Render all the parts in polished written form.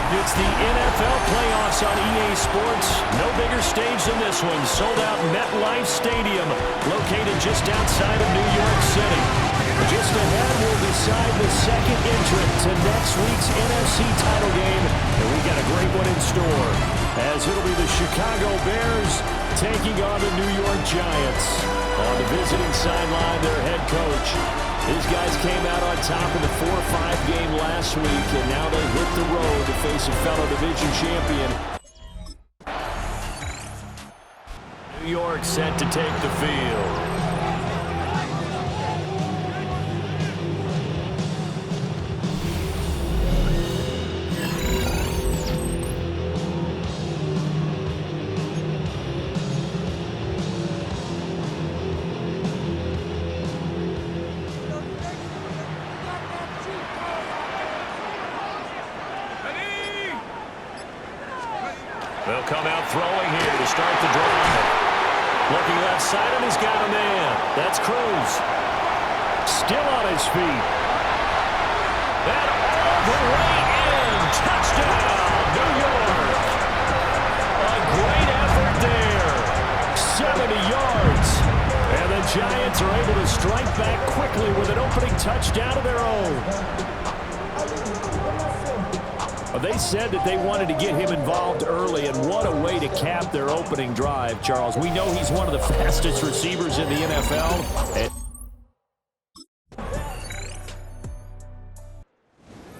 It's the NFL playoffs on EA Sports. No bigger stage than this one. Sold out MetLife Stadium, located just outside of New York City. Just ahead, we'll decide the second entrant to next week's NFC title game. And we got a great one in store, as it'll be the Chicago Bears taking on the New York Giants. On the visiting sideline, their head coach. These guys came out on top in the 4-5 game last week, and now they hit the road to face a fellow division champion. New York set to take the field. They'll come out throwing here to start the drive. Looking left side, and he's got a man. That's Cruz. Still on his feet. And all the way in. Touchdown, New York. A great effort there. 70 yards. And the Giants are able to strike back quickly with an opening touchdown of their own. They said that they wanted to get him involved early, and what a way to cap their opening drive, Charles. We know he's one of the fastest receivers in the NFL. And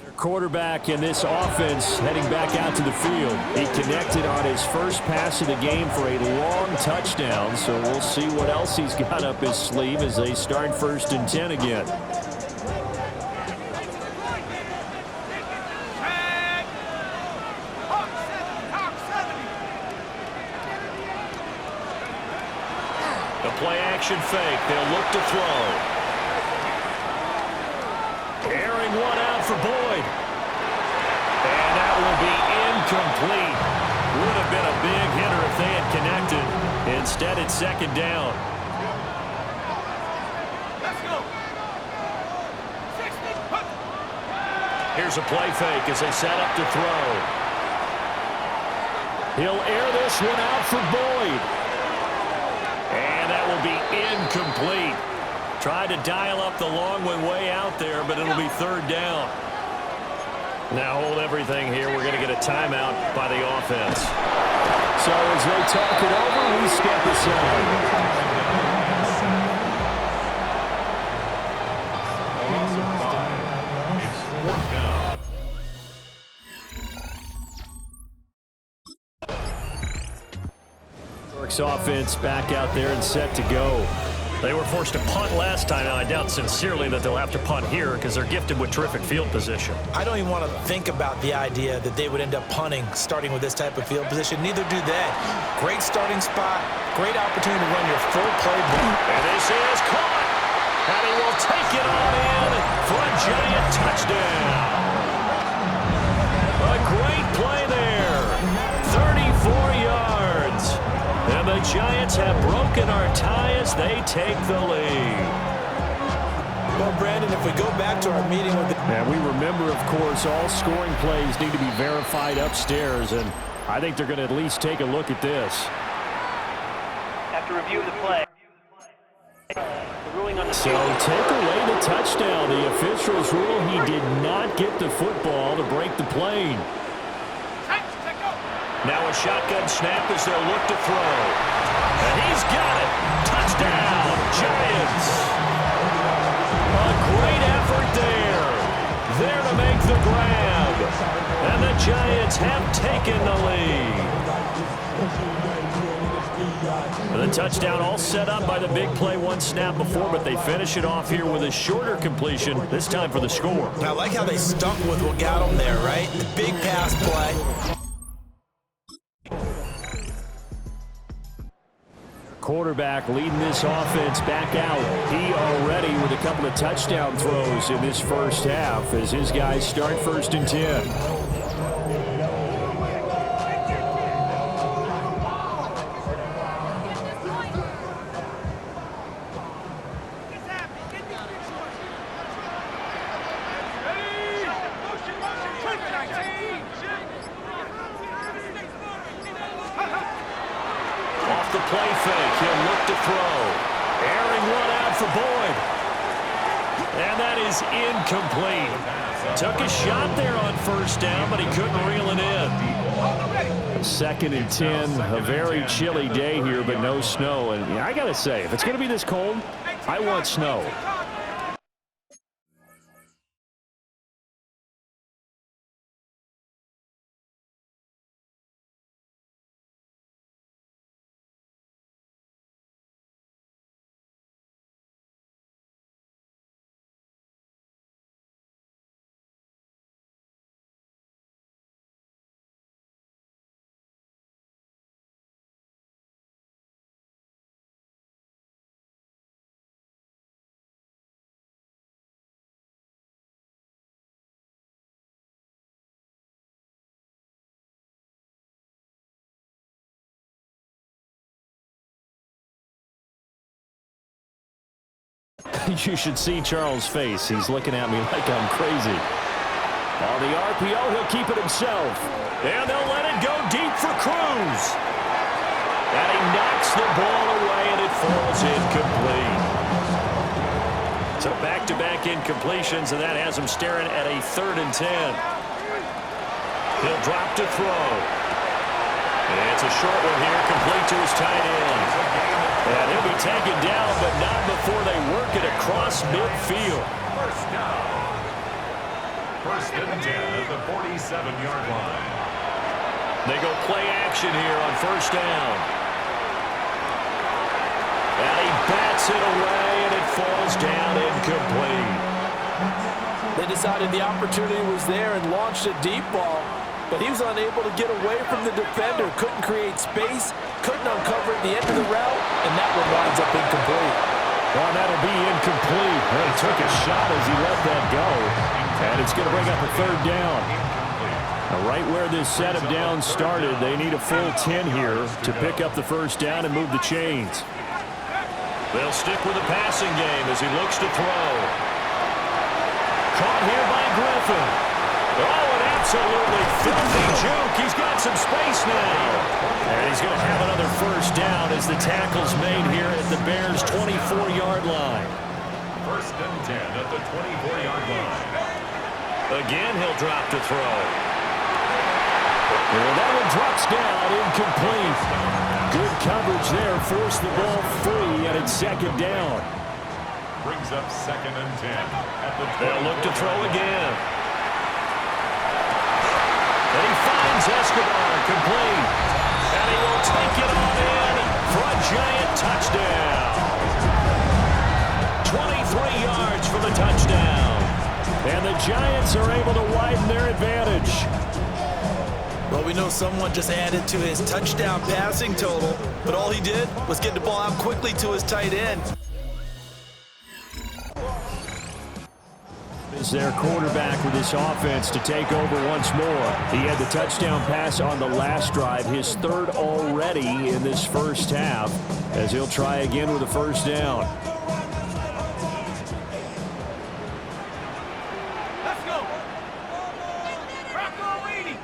their quarterback in this offense heading back out to the field. He connected on his first pass of the game for a long touchdown, so we'll see what else he's got up his sleeve as they start 1st and 10 again. Play-action fake. They'll look to throw. Airing one out for Boyd. And that will be incomplete. Would have been a big hitter if they had connected. Instead, it's 2nd down. Let's go. Here's a play fake as they set up to throw. He'll air this one out for Boyd. Will be incomplete. Tried to dial up the long one way out there, but it'll be 3rd down. Now hold everything here. We're going to get a timeout by the offense. So as they talk it over, we step aside. Offense back out there and set to go. They were forced to punt last time. Now, I doubt sincerely that they'll have to punt here because they're gifted with terrific field position. I don't even want to think about the idea that they would end up punting starting with this type of field position. Neither do they. Great starting spot, great opportunity to run your full playbook. And this is caught. And he will take it on in for a Giant touchdown. A great play there. 34 yards. And the Giants have broken our tie as they take the lead. Well, Brandon, if we go back to our meeting with the... And we remember, of course, all scoring plays need to be verified upstairs, and I think they're going to at least take a look at this. After review of the play, the ruling on the so take away the touchdown. The officials rule he did not get the football to break the plane. Now a shotgun snap as they'll look to throw. And he's got it. Touchdown, Giants. A great effort there. There to make the grab. And the Giants have taken the lead. The touchdown all set up by the big play one snap before, but they finish it off here with a shorter completion, this time for the score. I like how they stuck with what got them there, right? The big pass play. Quarterback leading this offense back out. He already with a couple of touchdown throws in this first half as his guys start 1st and 10. throw. Airing one out for Boyd. And that is incomplete. Took a shot there on first down, but he couldn't reel it in. 2nd and 10, a very chilly day here, but no snow. And I got to say, if it's going to be this cold, I want snow. You should see Charles' face. He's looking at me like I'm crazy. On the RPO, he'll keep it himself. And they'll let it go deep for Cruz. And he knocks the ball away, and it falls incomplete. So back-to-back incompletions, and that has him staring at a 3rd and 10. He'll drop to throw. It's a short one here, complete to his tight end. And he'll be taken down, but not before they work it across midfield. First down. 1st and 10 at the 47-yard line. They go play action here on 1st down. And he bats it away, and it falls down incomplete. They decided the opportunity was there and launched a deep ball, but he was unable to get away from the defender. Couldn't create space, couldn't uncover at the end of the route, and that one winds up incomplete. Well, that'll be incomplete. Well, he took a shot as he let that go, and it's going to bring up a 3rd down. Now, right where this set of downs started, they need a full 10 here to pick up the 1st down and move the chains. They'll stick with the passing game as he looks to throw. Caught here by Griffin. Oh, an absolutely filthy juke. He's got some space now. And he's going to have another 1st down as the tackle's made here at the Bears' 24-yard line. 1st and 10 at the 24-yard line. Again, he'll drop to throw. And that one drops down, incomplete. Good coverage there, forced the ball free, and it's 2nd down. Brings up 2nd and 10 at the 24-yard line. They'll look to throw again. And he finds Escobar, complete. And he will take it on in for a giant touchdown. 23 yards for the touchdown. And the Giants are able to widen their advantage. Well, we know someone just added to his touchdown passing total, but all he did was get the ball out quickly to his tight end. Is their quarterback with this offense to take over once more. He had the touchdown pass on the last drive, his 3rd already in this 1st half, as he'll try again with a 1st down. Let's go. Rocco Reedy.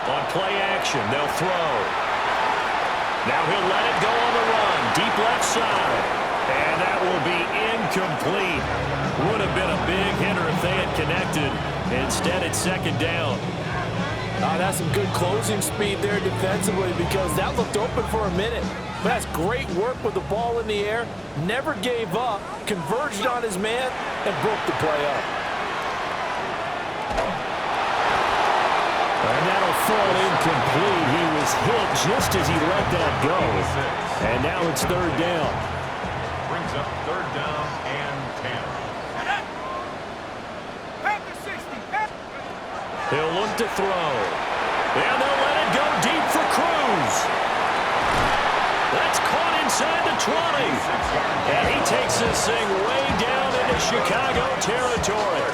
On play action, they'll throw. Now he'll let it go on the run. Deep left side. And that will be incomplete. Would have been a big hitter if they had connected. Instead, it's 2nd down. That's some good closing speed there defensively because that looked open for a minute. But that's great work with the ball in the air. Never gave up, converged on his man, and broke the play up. And that'll fall incomplete. He was hit just as he let that go. And now it's 3rd down. Brings up 3rd down and 10. He'll look to throw. And they'll let it go deep for Cruz. That's caught inside the 20. And he takes this thing way down into Chicago territory.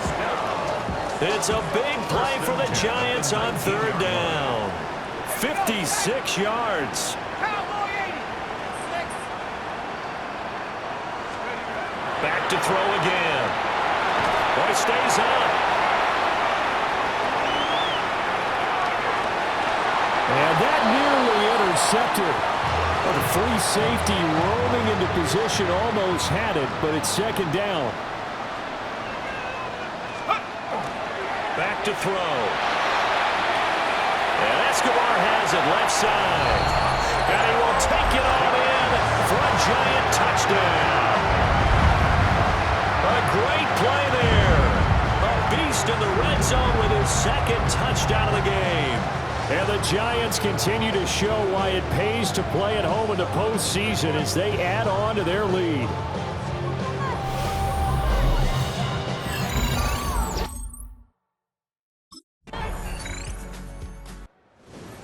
It's a big play for the Giants on 3rd down. 56 yards. Back to throw again. Well, he stays on. And that nearly intercepted. Well, the free safety rolling into position almost had it, but it's second down. Back to throw. And Escobar has it left side. And he will take it all in for a giant touchdown. A great play there. A beast in the red zone with his second touchdown of the game. And the Giants continue to show why it pays to play at home in the postseason as they add on to their lead.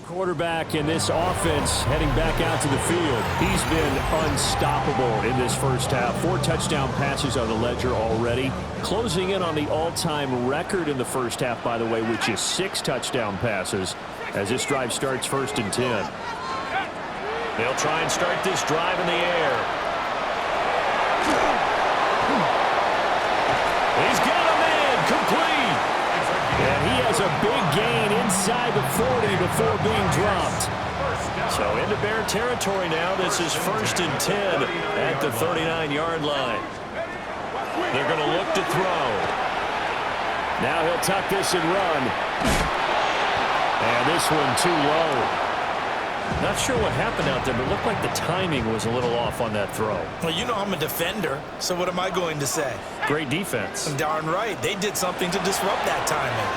Quarterback in this offense heading back out to the field. He's been unstoppable in this first half. 4 touchdown passes on the ledger already. Closing in on the all-time record in the first half, by the way, which is 6 touchdown passes as this drive starts 1st and 10. They'll try and start this drive in the air. He's got him in, complete. And he has a big gain inside the 40 before being dropped. So into Bear territory now. This is 1st and 10 at the 39-yard line. They're going to look to throw. Now he'll tuck this and run. And this one too low. Not sure what happened out there, but it looked like the timing was a little off on that throw. Well, you know I'm a defender, so what am I going to say? Great defense. Darn right. They did something to disrupt that timing.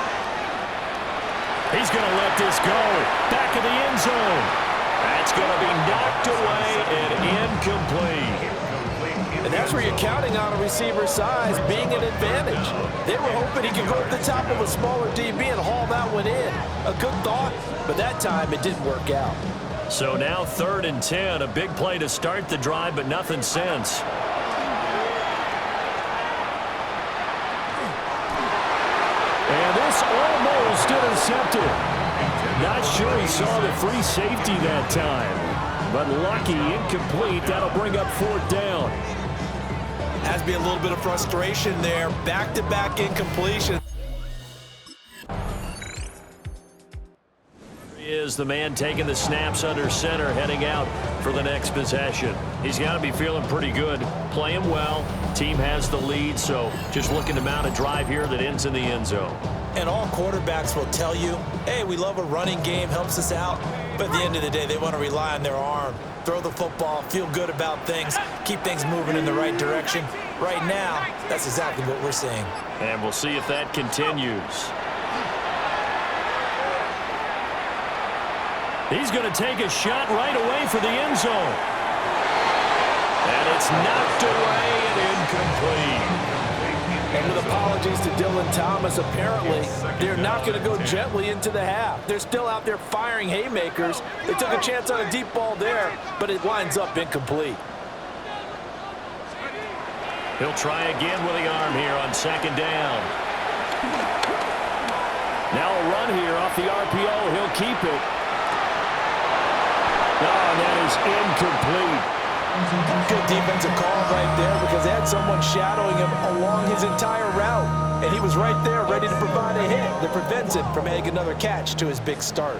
He's going to let this go. Back of the end zone. That's going to be knocked away and incomplete. And that's where you're counting on a receiver's size being an advantage. They were hoping he could go to the top of a smaller DB and haul that one in. A good thought, but that time it didn't work out. So now 3rd and 10, a big play to start the drive, but nothing since. And this almost intercepted. Not sure he saw the free safety that time, but lucky, incomplete. That'll bring up 4th down. Has to be a little bit of frustration there. Back-to-back incompletion. He is the man taking the snaps under center, heading out for the next possession. He's got to be feeling pretty good, playing well. Team has the lead, so just looking to mount a drive here that ends in the end zone. And all quarterbacks will tell you, hey, we love a running game, helps us out. But at the end of the day, they want to rely on their arm. Throw the football, feel good about things, keep things moving in the right direction. Right now, that's exactly what we're seeing. And we'll see if that continues. He's going to take a shot right away for the end zone. And it's knocked away and incomplete. And with apologies to Dylan Thomas, apparently they're not going to go gently into the half. They're still out there firing haymakers. They took a chance on a deep ball there, but it winds up incomplete. He'll try again with the arm here on 2nd down. Now a run here off the RPO. He'll keep it. Oh, that is incomplete. Good defensive call right there because they had someone shadowing him along his entire route. And he was right there ready to provide a hit that prevents him from adding another catch to his big start.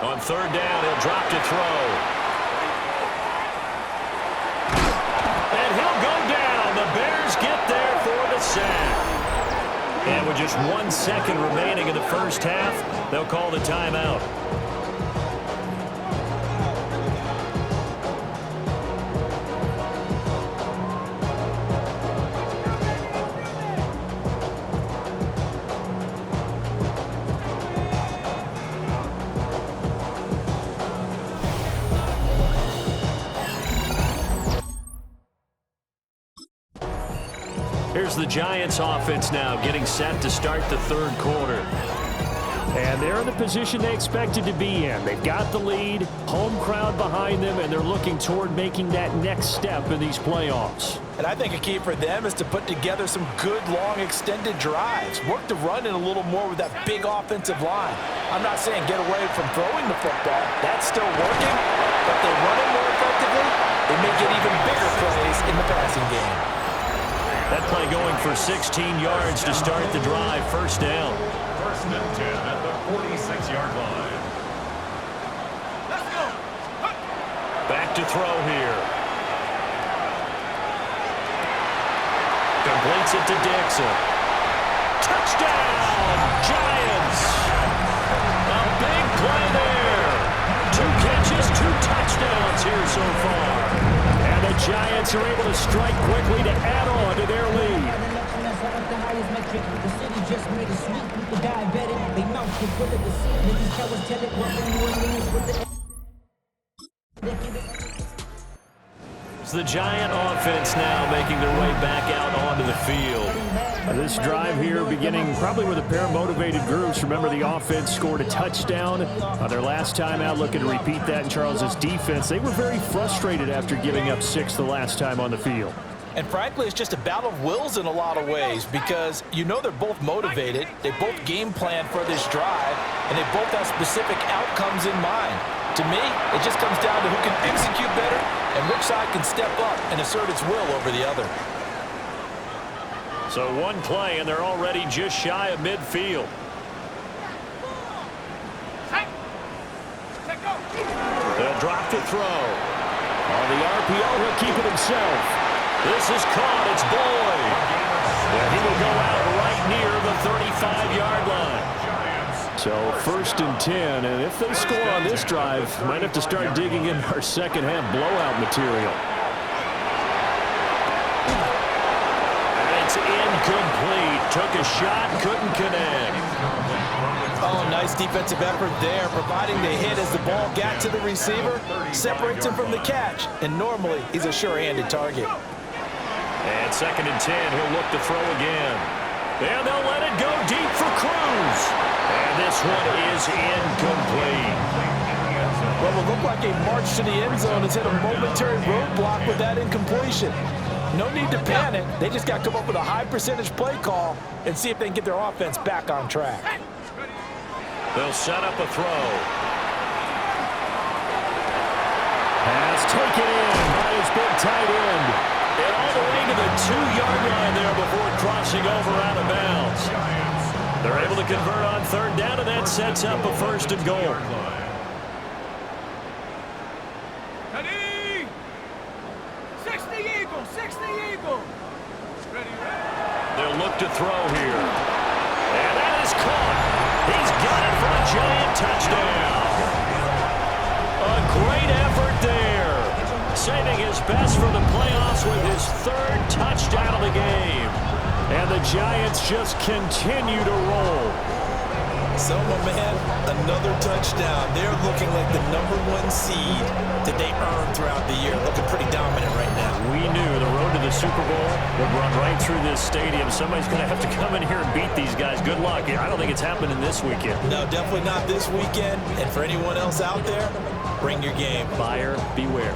On 3rd down, he'll drop to throw. And he'll go down. The Bears get there for the sack. And with just 1 second remaining in the first half, they'll call the timeout. Here's the Giants offense now getting set to start the 3rd quarter. And they're in the position they expected to be in. They've got the lead, home crowd behind them, and they're looking toward making that next step in these playoffs. And I think a key for them is to put together some good, long, extended drives. Work the run in a little more with that big offensive line. I'm not saying get away from throwing the football. That's still working, but they run it more effectively. They may get even bigger plays in the passing game. That play going for 16 yards to start the drive. First down. First and 10 at the 46-yard line. Let's go. Back to throw here. Completes it to Dixon. Touchdown, Giants. A big play there. 2 catches, 2 touchdowns here so far. And the Giants are able to strike quickly to add on to their lead. It's the Giant offense now making their way back out onto the field. This drive here beginning probably with a pair of motivated groups. Remember, the offense scored a touchdown their last time out, looking to repeat that in Charles's defense. They were very frustrated after giving up 6 the last time on the field. And frankly, it's just a battle of wills in a lot of ways because you know they're both motivated, they both game plan for this drive, and they both have specific outcomes in mind. To me, it just comes down to who can execute better and which side can step up and assert its will over the other. So one play, and they're already just shy of midfield. They'll drop to throw. On the RPO, he'll keep it himself. This is caught. It's Boyd. And he will go out right near the 35-yard line. So first and 10, and if they score on this drive, might have to start digging in our second-half blowout material. It's incomplete. Took a shot, couldn't connect. Oh, nice defensive effort there, providing the hit as the ball got to the receiver, separates him from the catch, and normally he's a sure-handed target. And second and 10, he'll look to throw again. And they'll let it go deep for Cruz. And this one is incomplete. Well, it looked like a march to the end zone has hit a momentary roadblock with that incompletion. No need to panic. They just got to come up with a high percentage play call and see if they can get their offense back on track. They'll set up a throw. Pass taken in by his big tight end. And all the way to the 2-yard line there before crossing over out of bounds. They're able to convert on third down, and that sets up a first and goal. Ready? 60 Eagle, 60 Eagle. Ready, ready. They'll look to throw here. And that is caught. He's got it for a Giant touchdown. A great effort there. Saving his best for the playoffs with his 3rd touchdown of the game. And the Giants just continue to roll. So, my man, another touchdown. They're looking like the #1 seed that they earned throughout the year. Looking pretty dominant right now. We knew the road to the Super Bowl would run right through this stadium. Somebody's going to have to come in here and beat these guys. Good luck. I don't think it's happening this weekend. No, definitely not this weekend. And for anyone else out there, bring your game. Buyer beware.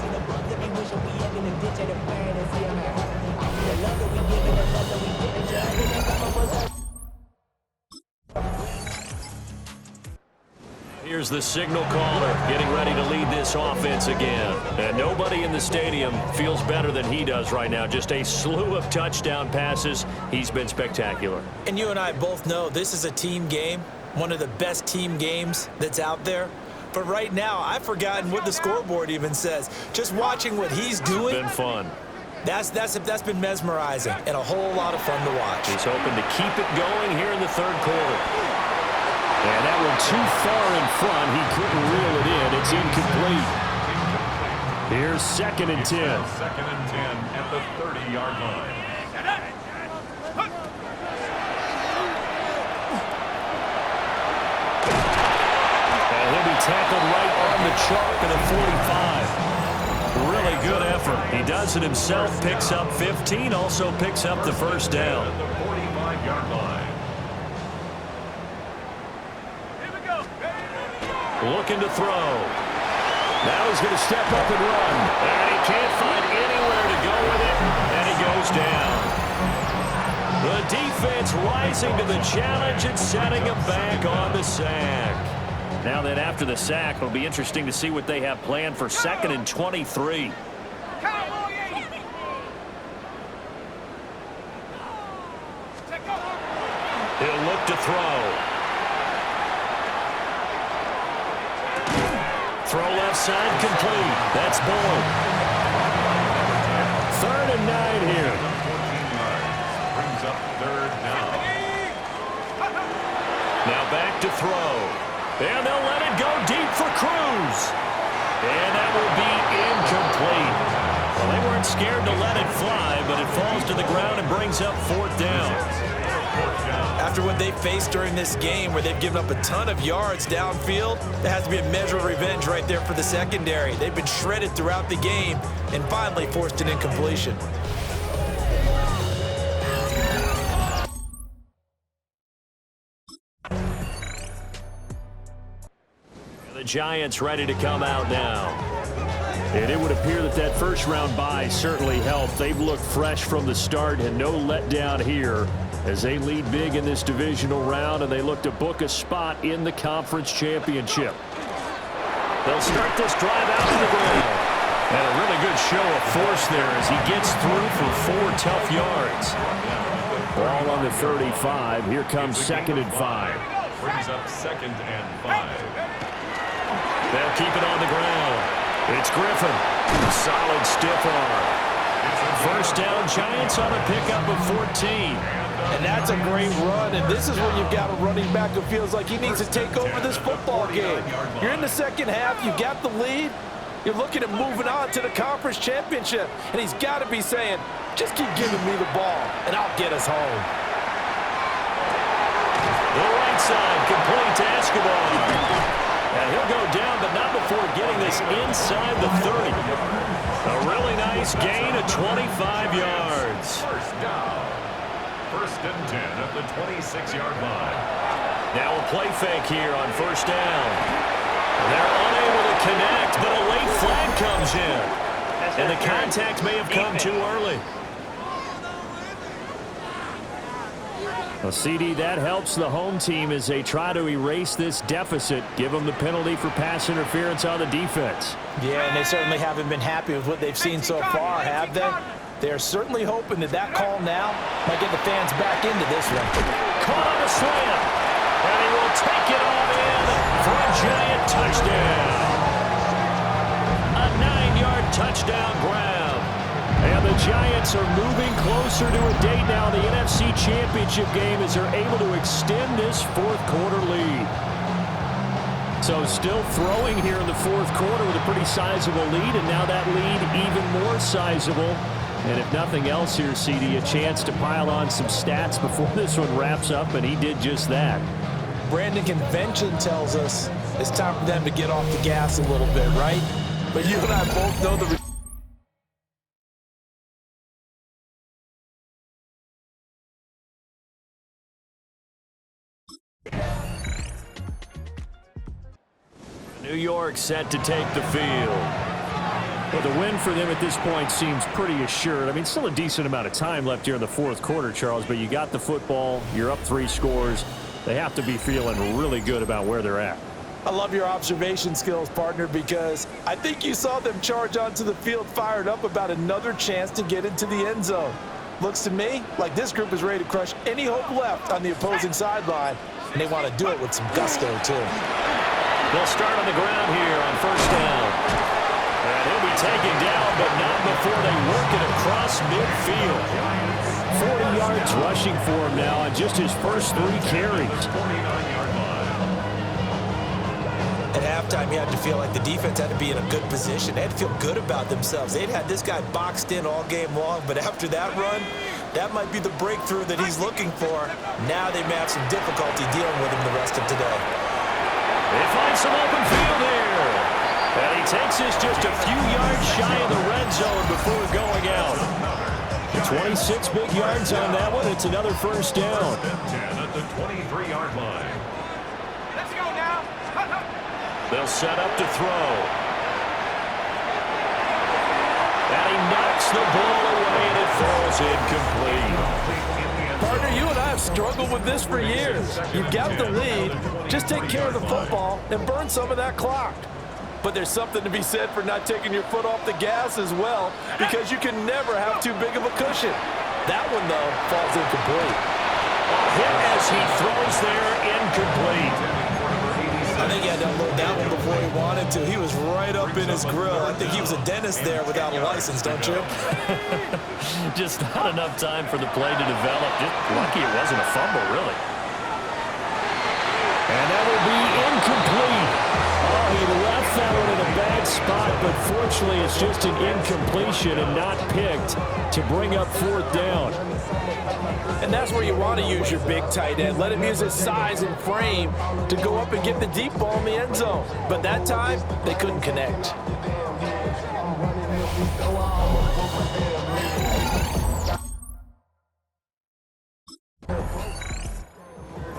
Here's the signal caller getting ready to lead this offense again. And nobody in the stadium feels better than he does right now. Just a slew of touchdown passes. He's been spectacular. And you and I both know this is a team game, one of the best team games that's out there. But right now, I've forgotten what the scoreboard even says. Just watching what he's doing. It's been fun. That's been mesmerizing and a whole lot of fun to watch. He's hoping to keep it going here in the 3rd quarter. And that one too far in front. He couldn't reel it in. It's incomplete. Here's 2nd and 10. 2nd and 10 at the 30-yard line. And he'll be tackled right on the chalk at the 45. Really good effort. He does it himself, picks up 15, also picks up the first down. At the 45-yard line. Looking to throw. Now he's going to step up and run. And he can't find anywhere to go with it, and he goes down. The defense rising to the challenge and setting him back on the sack. Now then, after the sack, it'll be interesting to see what they have planned for 2nd and 23. look to throw. Throw left side complete. That's Bull. 3rd and 9 here. 14 yards. Brings up 3rd down. Now back to throw. And they'll let it go deep for Cruz. And that will be incomplete. Well, they weren't scared to let it fly, but it falls to the ground and brings up 4th down. After what they faced during this game where they've given up a ton of yards downfield, there has to be a measure of revenge right there for the secondary. They've been shredded throughout the game and finally forced an incompletion. The Giants ready to come out now. And it would appear that that first-round bye certainly helped. They've looked fresh from the start and no letdown here as they lead big in this divisional round, and they look to book a spot in the conference championship. They'll start this drive out to the goal. And a really good show of force there as he gets through for 4 tough yards. Ball on the 35. Here comes 2nd and 5. Brings up 2nd and 5. They'll keep it on the ground. It's Griffin. Solid stiff arm. 1st down, Giants on a pickup of 14. And that's a great run, and this is when you've got a running back who feels like he needs to take over this football game. You're in the second half, you got the lead, you're looking at moving on to the conference championship, and he's got to be saying, just keep giving me the ball, and I'll get us home. The right side, complete to Escobar. And he'll go down, but not before getting this inside the 30. A really nice gain of 25 yards. 1st down. 1st and 10 at the 26-yard line. Now a play fake here on 1st down. They're unable to connect, but a late flag comes in. And the contact may have come too early. Well, CD, that helps the home team as they try to erase this deficit, give them the penalty for pass interference on the defense. Yeah, and they certainly haven't been happy with what they've seen so far, have they? They're certainly hoping that that call now might get the fans back into this one. Caught on a slam, and he will take it all in for a Giant touchdown. A 9-yard touchdown grab. And the Giants are moving closer to a date now in the NFC Championship game as they're able to extend this 4th quarter lead. So still throwing here in the 4th quarter with a pretty sizable lead, and now that lead even more sizable. And if nothing else here, CD, a chance to pile on some stats before this one wraps up, and he did just that. Brandon, convention tells us it's time for them to get off the gas a little bit, right? But you and I both know the New York set to take the field. Well, the win for them at this point seems pretty assured. I mean, still a decent amount of time left here in the 4th quarter, Charles, but you got the football, you're up 3 scores. They have to be feeling really good about where they're at. I love your observation skills, partner, because I think you saw them charge onto the field fired up about another chance to get into the end zone. Looks to me like this group is ready to crush any hope left on the opposing sideline, and they want to do it with some gusto, too. They'll start on the ground here on 1st down. And he'll be taken down, but not before they work it across midfield. 40 yards rushing for him now on just his first 3 carries. At halftime, you had to feel like the defense had to be in a good position. They had to feel good about themselves. They'd had this guy boxed in all game long, but after that run, that might be the breakthrough that he's looking for. Now they may have some difficulty dealing with him the rest of today. They find some open field here. And he takes this just a few yards shy of the red zone before going out. 26 big yards on that one. It's another 1st down. 10 at the 23-yard line. Let's go now. They'll set up to throw. And he knocks the ball away, and it falls incomplete. Partner, you and I have struggled with this for years. You've got the lead. Just take care of the football and burn some of that clock. But there's something to be said for not taking your foot off the gas as well, because you can never have too big of a cushion. That one, though, falls incomplete. Hit as he throws there, incomplete. I think he had to unload that one before he wanted to. He was right up in his grill. I think he was a dentist there without a license, don't you? Just not enough time for the play to develop. Just lucky it wasn't a fumble, really. And that will be incomplete. Oh, he left that one in a bad spot, but fortunately it's just an incompletion and not picked to bring up fourth down. And that's where you want to use your big tight end. Let him use his size and frame to go up and get the deep ball in the end zone. But that time, they couldn't connect.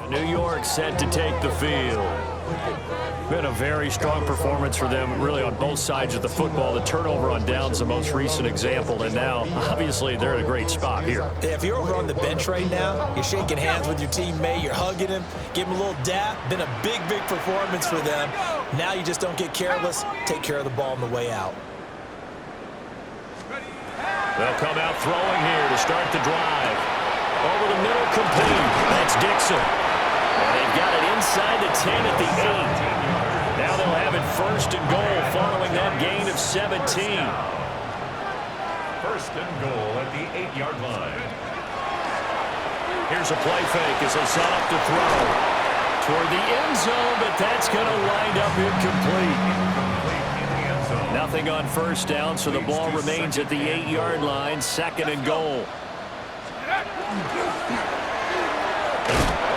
New York set to take the field. Been a very strong performance for them, really, on both sides of the football. The turnover on downs, the most recent example, and now, obviously, they're in a great spot here. Yeah, if you're over on the bench right now, you're shaking hands with your teammate, you're hugging him, give him a little dap. Been a big, big performance for them. Now you just don't get careless. Take care of the ball on the way out. They'll come out throwing here to start the drive. Over the middle, complete. That's Dixon. And they've got it inside the 10 at the 8. Now they'll have it first and goal following that gain of 17. First and goal at the 8-yard line. Here's a play fake as they set up to throw. Toward the end zone, but that's going to wind up incomplete. Nothing on first down, so the ball remains at the 8-yard line, second and goal.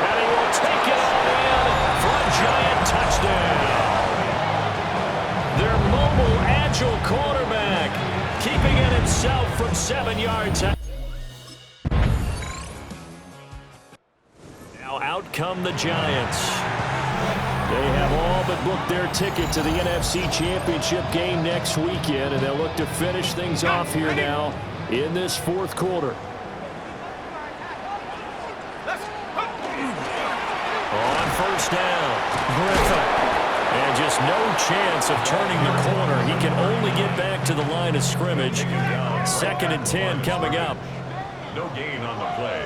And he will take it all in for a giant touchdown. Their mobile, agile quarterback keeping it himself from 7 yards out. Now out come the Giants. They have all but booked their ticket to the NFC Championship game next weekend, and they'll look to finish things off here now in this fourth quarter. On first down, Griffin. And just no chance of turning the corner. He can only get back to the line of scrimmage. Second and 10 coming up. No gain on the play.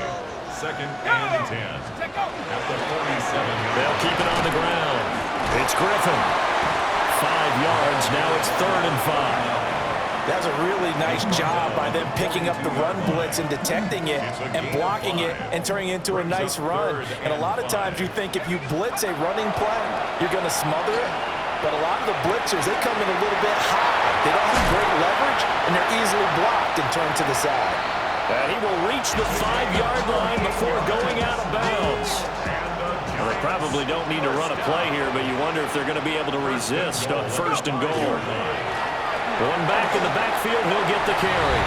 Second and 10. At the 47. They'll keep it on the ground. It's Griffin. 5 yards. Now it's third and 5. That's a really nice job by them picking up the run blitz and detecting it and blocking it and turning it into a nice run. And a lot of times you think if you blitz a running play, you're going to smother it. But a lot of the blitzers, they come in a little bit high. They don't have great leverage, and they're easily blocked and turned to the side. And he will reach the 5-yard line before going out of bounds. Well, they probably don't need to run a play here, but you wonder if they're going to be able to resist on first and goal. One back in the backfield, he'll get the carry.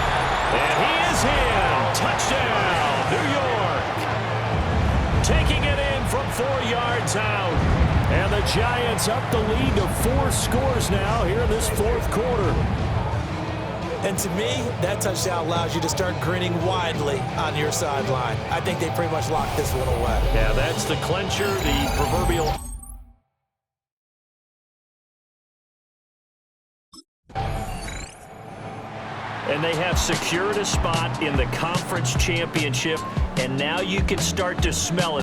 And he is in. Touchdown, New York. Taking it in from 4 yards out. And the Giants up the lead to 4 scores now here in this fourth quarter. And to me, that touchdown allows you to start grinning widely on your sideline. I think they pretty much locked this one away. Yeah, that's the clincher, the proverbial... And they have secured a spot in the conference championship, and now you can start to smell it.